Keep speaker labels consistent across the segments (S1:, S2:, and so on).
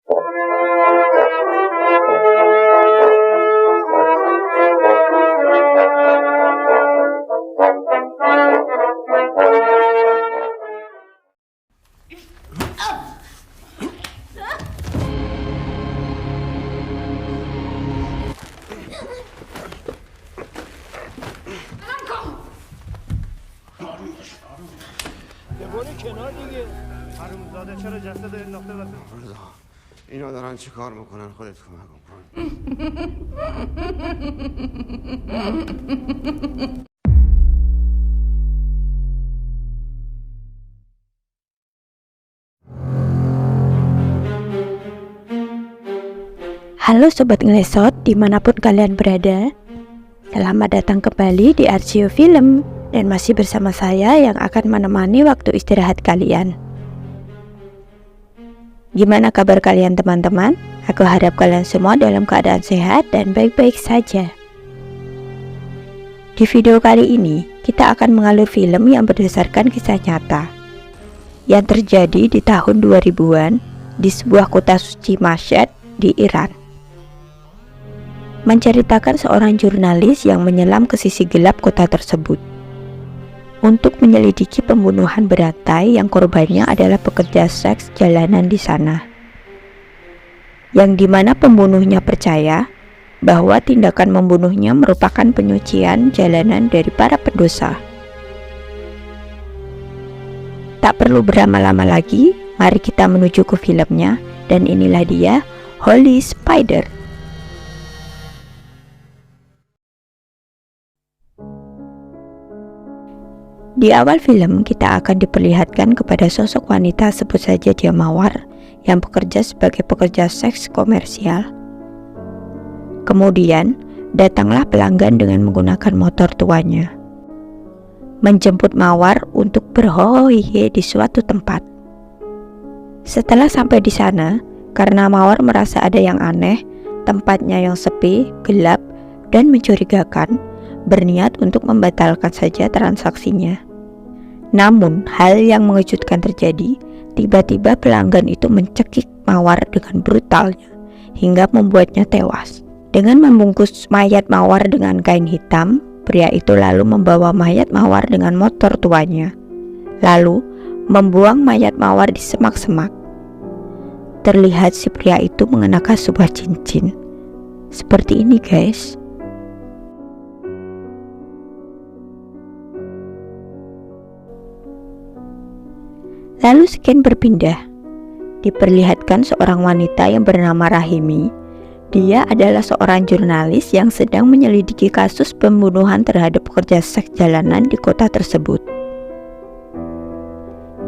S1: کنار دیگه. حرومزاده چرا جسد انداخته واسه؟
S2: اینا دارن چی کار میکنن؟ خودت کمک کن.
S3: Halo Sobat Ngelesot, dimanapun kalian berada. Selamat datang kembali di Arsio Film. Dan masih bersama saya yang akan menemani waktu istirahat kalian. Gimana kabar kalian teman-teman? Aku harap kalian semua dalam keadaan sehat dan baik-baik saja. Di video kali ini, kita akan mengalur film yang berdasarkan kisah nyata yang terjadi di tahun 2000-an di sebuah kota suci Mashhad di Iran. Menceritakan seorang jurnalis yang menyelam ke sisi gelap kota tersebut untuk menyelidiki pembunuhan berantai yang korbannya adalah pekerja seks jalanan di sana, yang dimana pembunuhnya percaya bahwa tindakan membunuhnya merupakan penyucian jalanan dari para pendosa. Tak perlu berlama-lama lagi, mari kita menuju ke filmnya, dan inilah dia, Holy Spider. Di awal film, kita akan diperlihatkan kepada sosok wanita, sebut saja dia Mawar, yang bekerja sebagai pekerja seks komersial. Kemudian, datanglah pelanggan dengan menggunakan motor tuanya, menjemput Mawar untuk berhohihe di suatu tempat. Setelah sampai di sana, karena Mawar merasa ada yang aneh, tempatnya yang sepi, gelap, dan mencurigakan, berniat untuk membatalkan saja transaksinya. Namun, hal yang mengejutkan terjadi. Tiba-tiba pelanggan itu mencekik Mawar dengan brutalnya hingga membuatnya tewas. Dengan membungkus mayat Mawar dengan kain hitam, pria itu lalu membawa mayat Mawar dengan motor tuanya, lalu membuang mayat Mawar di semak-semak. Terlihat si pria itu mengenakan sebuah cincin seperti ini, guys. Lalu scan berpindah, diperlihatkan seorang wanita yang bernama Rahimi. Dia adalah seorang jurnalis yang sedang menyelidiki kasus pembunuhan terhadap pekerja seks jalanan di kota tersebut.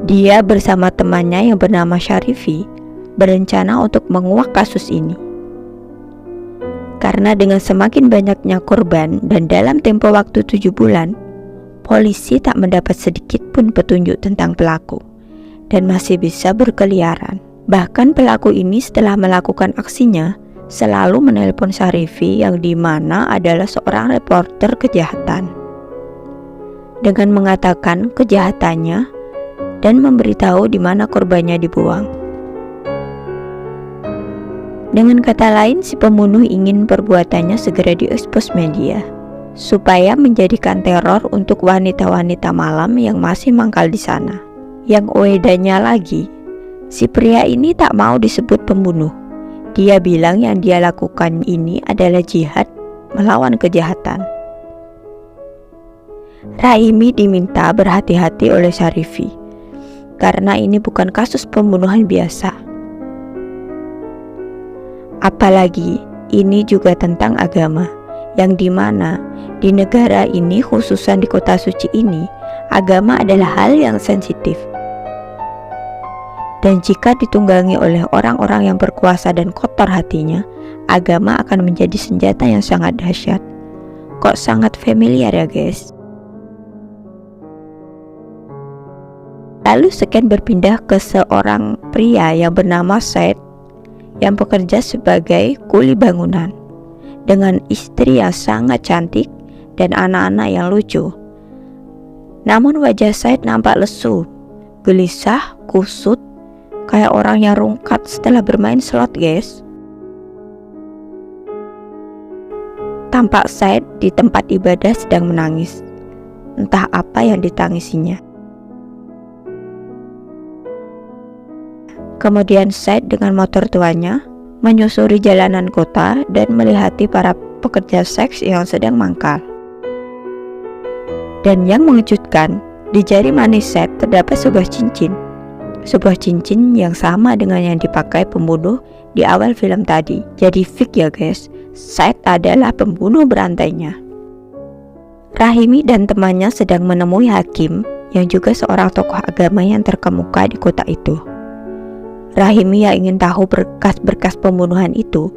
S3: Dia bersama temannya yang bernama Syarifi berencana untuk menguak kasus ini. Karena dengan semakin banyaknya korban dan dalam tempo waktu 7 bulan, polisi tak mendapat sedikit pun petunjuk tentang pelaku dan masih bisa berkeliaran. Bahkan pelaku ini setelah melakukan aksinya selalu menelpon Syarifi yang dimana adalah seorang reporter kejahatan, dengan mengatakan kejahatannya dan memberitahu di mana korbannya dibuang. Dengan kata lain, si pembunuh ingin perbuatannya segera diekspos media supaya menjadikan teror untuk wanita-wanita malam yang masih mangkal di sana. Yang uedanya lagi, si pria ini tak mau disebut pembunuh. Dia bilang yang dia lakukan ini adalah jihad melawan kejahatan. Rahimi diminta berhati-hati oleh Syarifi karena ini bukan kasus pembunuhan biasa. Apalagi ini juga tentang agama, yang dimana di negara ini, khususan di kota suci ini, agama adalah hal yang sensitif. Dan jika ditunggangi oleh orang-orang yang berkuasa dan kotor hatinya, agama akan menjadi senjata yang sangat dahsyat. Kok sangat familiar ya guys? Lalu scan berpindah ke seorang pria yang bernama Said yang bekerja sebagai kuli bangunan dengan istri yang sangat cantik dan anak-anak yang lucu. Namun wajah Said nampak lesu, gelisah, kusut, kayak orang yang rungkat setelah bermain slot, guys. Tampak Said di tempat ibadah sedang menangis. Entah apa yang ditangisinya. Kemudian Said dengan motor tuanya menyusuri jalanan kota dan melihati para pekerja seks yang sedang mangkal. Dan yang mengejutkan, di jari manis Said terdapat sebuah cincin. Sebuah cincin yang sama dengan yang dipakai pembunuh di awal film tadi. Jadi fix ya guys, Said adalah pembunuh berantainya. Rahimi dan temannya sedang menemui hakim yang juga seorang tokoh agama yang terkemuka di kota itu. Rahimi yang ingin tahu berkas-berkas pembunuhan itu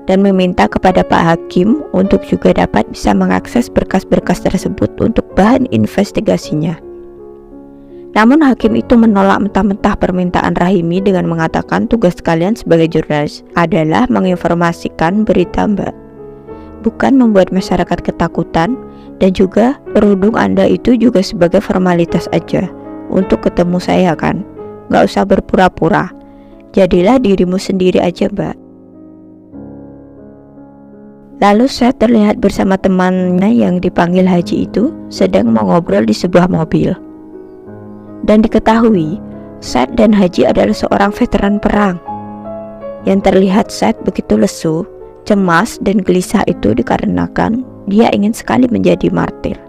S3: dan meminta kepada Pak Hakim untuk juga dapat bisa mengakses berkas-berkas tersebut untuk bahan investigasinya. Namun hakim itu menolak mentah-mentah permintaan Rahimi dengan mengatakan tugas kalian sebagai jurnalis adalah menginformasikan berita Mbak, bukan membuat masyarakat ketakutan, dan juga kerudung Anda itu juga sebagai formalitas aja untuk ketemu saya kan, gak usah berpura-pura, jadilah dirimu sendiri aja Mbak. Lalu saya terlihat bersama temannya yang dipanggil Haji itu sedang mengobrol di sebuah mobil. Dan diketahui, Said dan Haji adalah seorang veteran perang. Yang terlihat Said begitu lesu, cemas, dan gelisah itu dikarenakan dia ingin sekali menjadi martir.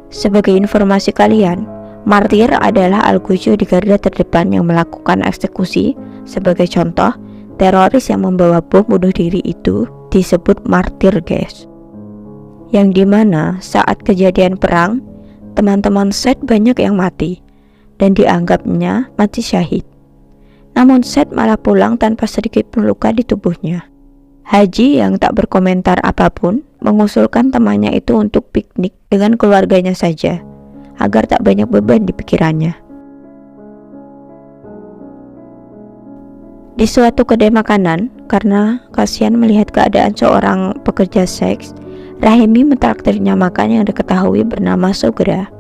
S3: Sebagai informasi kalian, martir adalah Al-Ghusyu di garda terdepan yang melakukan eksekusi. Sebagai contoh, teroris yang membawa bom bunuh diri itu disebut martir guys. Yang dimana saat kejadian perang, teman-teman Said banyak yang mati dan dianggapnya mati syahid. Namun Said malah pulang tanpa sedikit pun luka di tubuhnya. Haji yang tak berkomentar apapun mengusulkan temannya itu untuk piknik dengan keluarganya saja agar tak banyak beban di pikirannya. Di suatu kedai makanan, karena kasihan melihat keadaan seorang pekerja seks, Rahimi mentraktirnya makan yang diketahui bernama Sogra.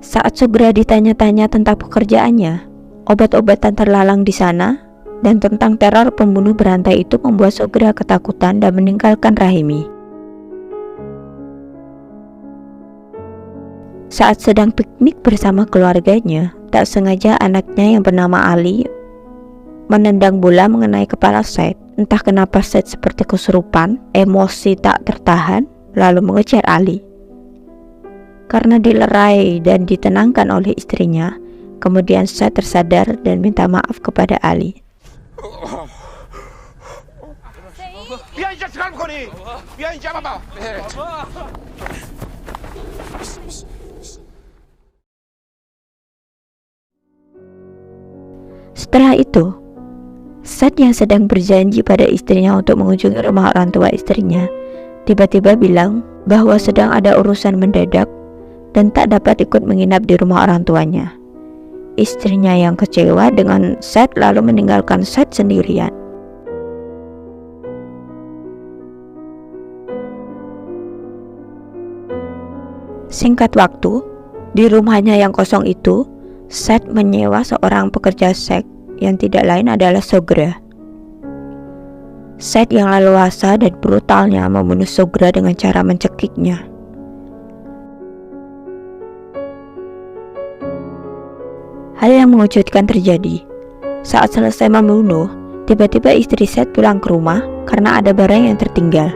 S3: Saat Sogra ditanya-tanya tentang pekerjaannya, obat-obatan terlalang di sana, dan tentang teror pembunuh berantai itu membuat Sogra ketakutan dan meninggalkan Rahimi. Saat sedang piknik bersama keluarganya, tak sengaja anaknya yang bernama Ali menendang bola mengenai kepala Said. Entah kenapa Said seperti kesurupan, emosi tak tertahan, lalu mengejar Ali. Karena dilerai dan ditenangkan oleh istrinya, kemudian Said tersadar dan minta maaf kepada Ali. Setelah itu, Said yang sedang berjanji pada istrinya untuk mengunjungi rumah orang tua istrinya, tiba-tiba bilang bahwa sedang ada urusan mendadak dan tak dapat ikut menginap di rumah orang tuanya. Istrinya yang kecewa dengan Said lalu meninggalkan Said sendirian. Singkat waktu, di rumahnya yang kosong itu, Said menyewa seorang pekerja seks yang tidak lain adalah Sogra. Said yang leluasa dan brutalnya membunuh Sogra dengan cara mencekiknya. Hal yang mengejutkan terjadi. Saat selesai membunuh, tiba-tiba istri Said pulang ke rumah karena ada barang yang tertinggal.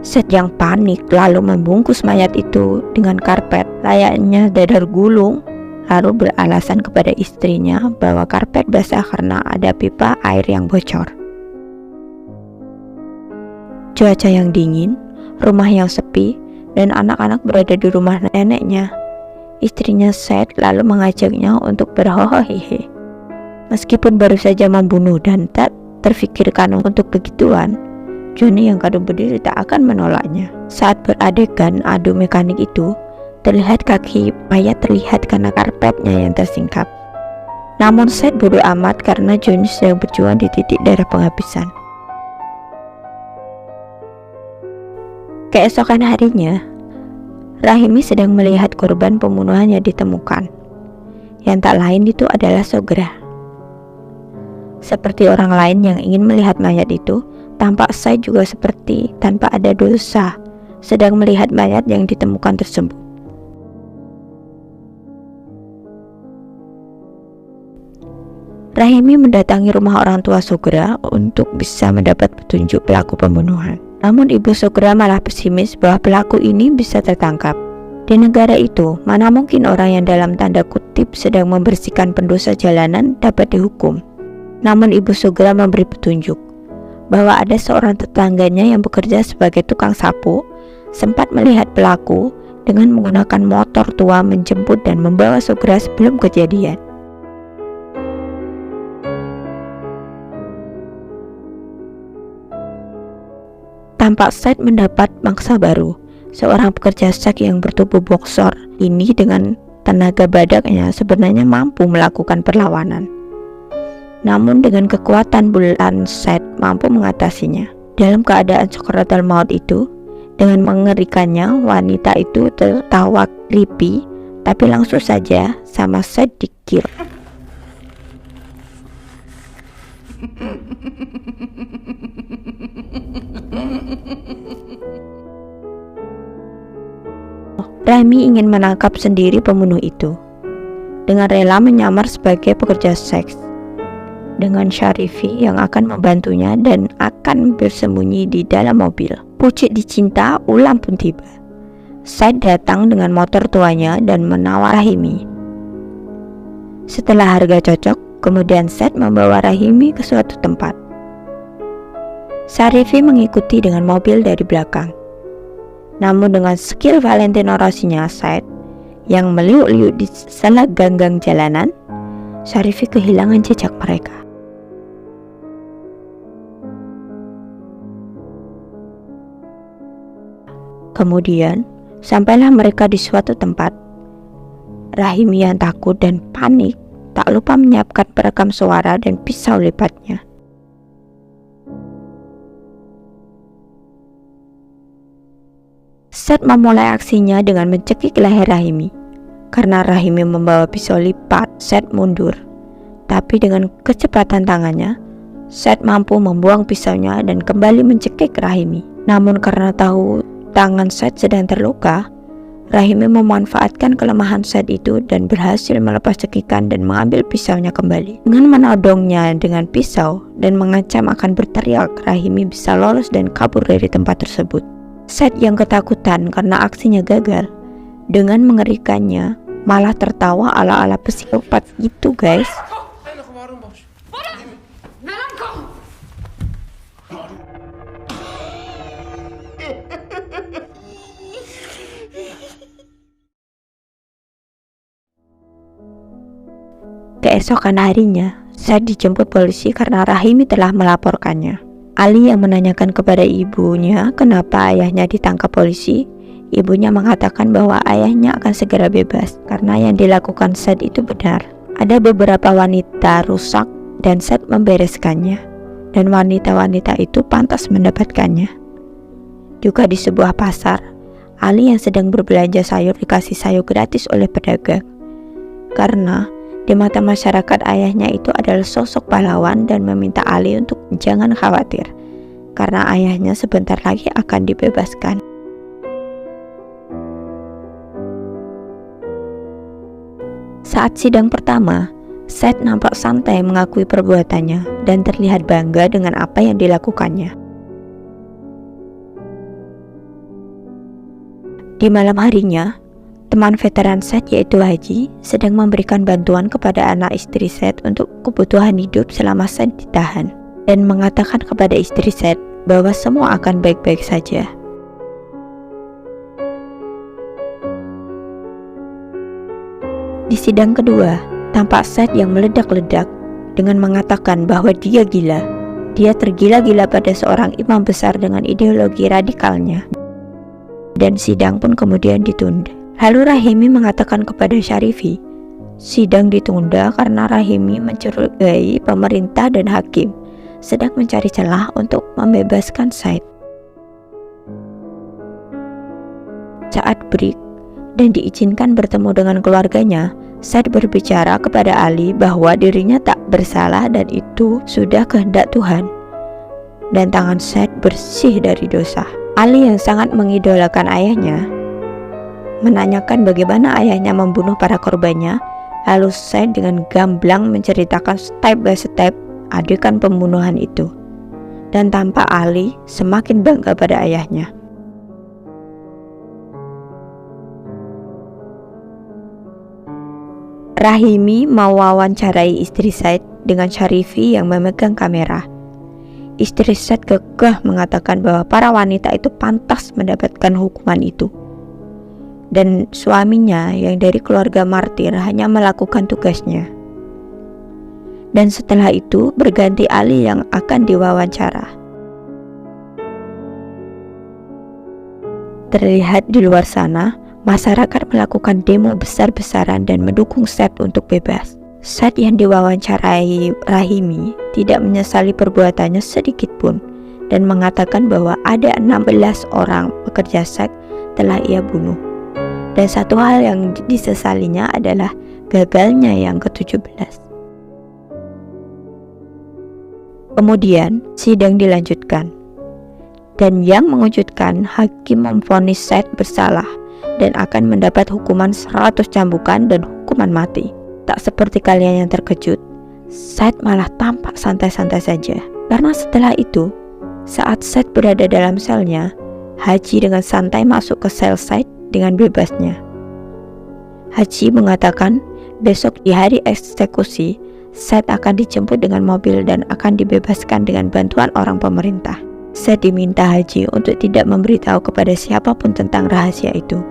S3: Said yang panik lalu membungkus mayat itu dengan karpet layaknya dadar gulung, lalu beralasan kepada istrinya bahwa karpet basah karena ada pipa air yang bocor. Cuaca yang dingin, rumah yang sepi, dan anak-anak berada di rumah neneknya. Istrinya Said lalu mengajaknya untuk berhohohihi. Meskipun baru saja membunuh dan tak terfikirkan untuk begituan, Johnny yang kadung berdiri tak akan menolaknya. Saat beradegan adu mekanik itu, terlihat kaki mayat terlihat karena karpetnya yang tersingkap. Namun Said bodoh amat karena Johnny sedang berjuang di titik darah penghabisan. Keesokan harinya, Rahimi sedang melihat korban pembunuhan yang ditemukan. Yang tak lain itu adalah Sogra. Seperti orang lain yang ingin melihat mayat itu, tampak Said juga seperti tanpa ada dosa sedang melihat mayat yang ditemukan tersebut. Rahimi mendatangi rumah orang tua Sugra untuk bisa mendapat petunjuk pelaku pembunuhan. Namun ibu Sugra malah pesimis bahwa pelaku ini bisa tertangkap. Di negara itu, mana mungkin orang yang dalam tanda kutip sedang membersihkan pendosa jalanan dapat dihukum. Namun ibu Sugra memberi petunjuk bahwa ada seorang tetangganya yang bekerja sebagai tukang sapu sempat melihat pelaku dengan menggunakan motor tua menjemput dan membawa Sugra sebelum kejadian. Tampak Said mendapat mangsa baru, seorang pekerja seks yang bertubuh boksor ini dengan tenaga badaknya sebenarnya mampu melakukan perlawanan. Namun dengan kekuatan bulan Said mampu mengatasinya. Dalam keadaan sakaratul maut itu, dengan mengerikannya wanita itu tertawa creepy, tapi langsung saja sama Said dikill. Rahimi ingin menangkap sendiri pembunuh itu dengan rela menyamar sebagai pekerja seks dengan Syarifi yang akan membantunya dan akan bersembunyi di dalam mobil. Pucuk dicinta, ulang pun tiba. Said datang dengan motor tuanya dan menawar Rahimi. Setelah harga cocok, kemudian Said membawa Rahimi ke suatu tempat. Syarifi mengikuti dengan mobil dari belakang. Namun dengan skill Valentino Rossi-nya Said yang meliuk-liuk di sela gang-gang jalanan, Syarifi kehilangan jejak mereka. Kemudian, sampailah mereka di suatu tempat. Rahimi yang takut dan panik tak lupa menyiapkan perekam suara dan pisau lipatnya. Said memulai aksinya dengan mencekik leher Rahimi. Karena Rahimi membawa pisau lipat, Said mundur. Tapi dengan kecepatan tangannya, Said mampu membuang pisaunya dan kembali mencekik Rahimi. Namun karena tahu tangan Said sedang terluka, Rahimi memanfaatkan kelemahan Said itu dan berhasil melepas cekikan dan mengambil pisaunya kembali. Dengan menodongnya dengan pisau dan mengancam akan berteriak, Rahimi bisa lolos dan kabur dari tempat tersebut. Said yang ketakutan karena aksinya gagal, dengan mengerikannya malah tertawa ala-ala psikopat gitu guys. Keesokan harinya, Said dijemput polisi karena Rahimi telah melaporkannya. Ali yang menanyakan kepada ibunya kenapa ayahnya ditangkap polisi, ibunya mengatakan bahwa ayahnya akan segera bebas karena yang dilakukan Said itu benar. Ada beberapa wanita rusak dan Said membereskannya, dan wanita-wanita itu pantas mendapatkannya. Juga di sebuah pasar, Ali yang sedang berbelanja sayur dikasih sayur gratis oleh pedagang. Karena di mata masyarakat ayahnya itu adalah sosok pahlawan dan meminta Ali untuk jangan khawatir karena ayahnya sebentar lagi akan dibebaskan. Saat sidang pertama, Said nampak santai mengakui perbuatannya dan terlihat bangga dengan apa yang dilakukannya. Di malam harinya, teman veteran Said yaitu Haji sedang memberikan bantuan kepada anak istri Said untuk kebutuhan hidup selama Said ditahan dan mengatakan kepada istri Said bahwa semua akan baik-baik saja. Di sidang kedua, tampak Said yang meledak-ledak dengan mengatakan bahwa dia gila. Dia tergila-gila pada seorang imam besar dengan ideologi radikalnya. Dan sidang pun kemudian ditunda. Lalu Rahimi mengatakan kepada Syarifi, sidang ditunda karena Rahimi mencurigai pemerintah dan hakim sedang mencari celah untuk membebaskan Said. Saat break dan diizinkan bertemu dengan keluarganya, Seth berbicara kepada Ali bahwa dirinya tak bersalah dan itu sudah kehendak Tuhan. Dan tangan Seth bersih dari dosa. Ali yang sangat mengidolakan ayahnya menanyakan bagaimana ayahnya membunuh para korbannya. Lalu Seth dengan gamblang menceritakan step by step adegan pembunuhan itu. Dan tampak Ali semakin bangga pada ayahnya. Rahimi mewawancarai istri Seth dengan Syarifi yang memegang kamera. Istri Seth kekeh mengatakan bahwa para wanita itu pantas mendapatkan hukuman itu. Dan suaminya yang dari keluarga martir hanya melakukan tugasnya. Dan setelah itu berganti Ali yang akan diwawancara. Terlihat di luar sana, masyarakat melakukan demo besar-besaran dan mendukung Seth untuk bebas. Seth yang diwawancarai Rahimi tidak menyesali perbuatannya sedikit pun dan mengatakan bahwa ada 16 orang pekerja seks telah ia bunuh. Dan satu hal yang disesalinya adalah gagalnya yang ke-17. Kemudian sidang dilanjutkan. Dan yang mengejutkan, hakim memvonis Seth bersalah dan akan mendapat hukuman 100 cambukan dan hukuman mati. Tak seperti kalian yang terkejut, Seth malah tampak santai-santai saja. Karena setelah itu, saat Seth berada dalam selnya, Haji dengan santai masuk ke sel Seth dengan bebasnya. Haji mengatakan besok di hari eksekusi, Seth akan dijemput dengan mobil dan akan dibebaskan dengan bantuan orang pemerintah. Seth diminta Haji untuk tidak memberitahu kepada siapapun tentang rahasia itu,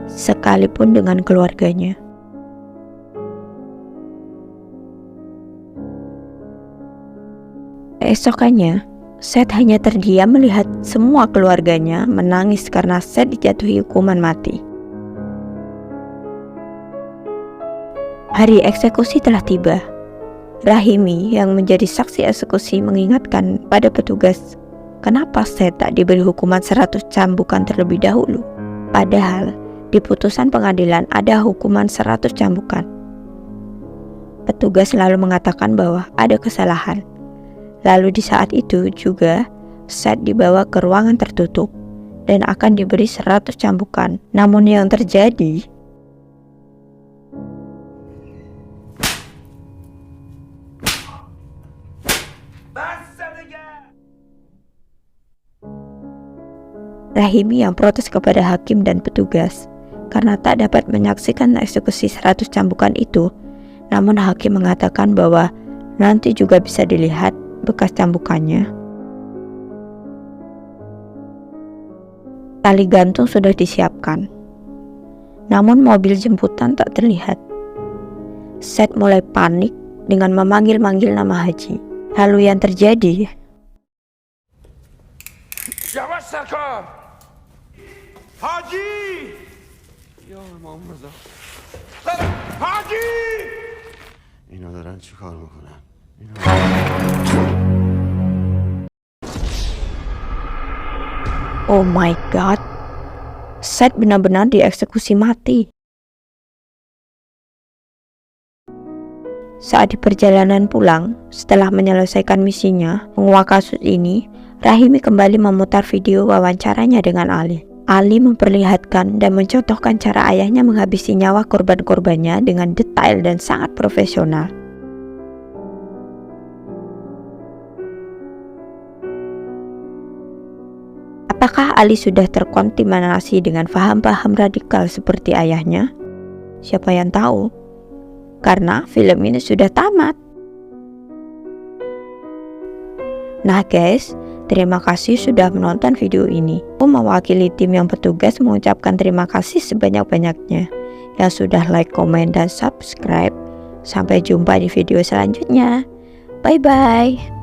S3: sekalipun dengan keluarganya. Keesokannya, Seth hanya terdiam melihat semua keluarganya menangis karena Seth dijatuhi hukuman mati. Hari eksekusi telah tiba. Rahimi yang menjadi saksi eksekusi mengingatkan pada petugas kenapa Seth tak diberi hukuman 100 cambukan terlebih dahulu. Padahal di putusan pengadilan ada hukuman 100 cambukan. Petugas selalu mengatakan bahwa ada kesalahan. Lalu di saat itu juga Seth dibawa ke ruangan tertutup dan akan diberi 100 cambukan. Namun yang terjadi, Rahimi yang protes kepada hakim dan petugas karena tak dapat menyaksikan eksekusi 100 cambukan itu. Namun hakim mengatakan bahwa nanti juga bisa dilihat bekas cambukannya. Tali gantung sudah disiapkan, namun mobil jemputan tak terlihat. Seth mulai panik dengan memanggil-manggil nama Haji. Lalu yang terjadi,
S2: Haji! یا امام رضا حاجی! اینا دارن چی کار میکنن؟
S3: oh my god, Seth benar-benar dieksekusi mati. Saat di perjalanan pulang, setelah menyelesaikan misinya menguak kasus ini, Rahimi kembali memutar video wawancaranya dengan Ali. Ali memperlihatkan dan mencontohkan cara ayahnya menghabisi nyawa korban-korbannya dengan detail dan sangat profesional. Apakah Ali sudah terkontaminasi dengan paham-paham radikal seperti ayahnya? Siapa yang tahu? Karena film ini sudah tamat. Nah guys, terima kasih sudah menonton video ini. Aku mewakili tim yang bertugas mengucapkan terima kasih sebanyak-banyaknya yang sudah like, komen, dan subscribe. Sampai jumpa di video selanjutnya. Bye-bye.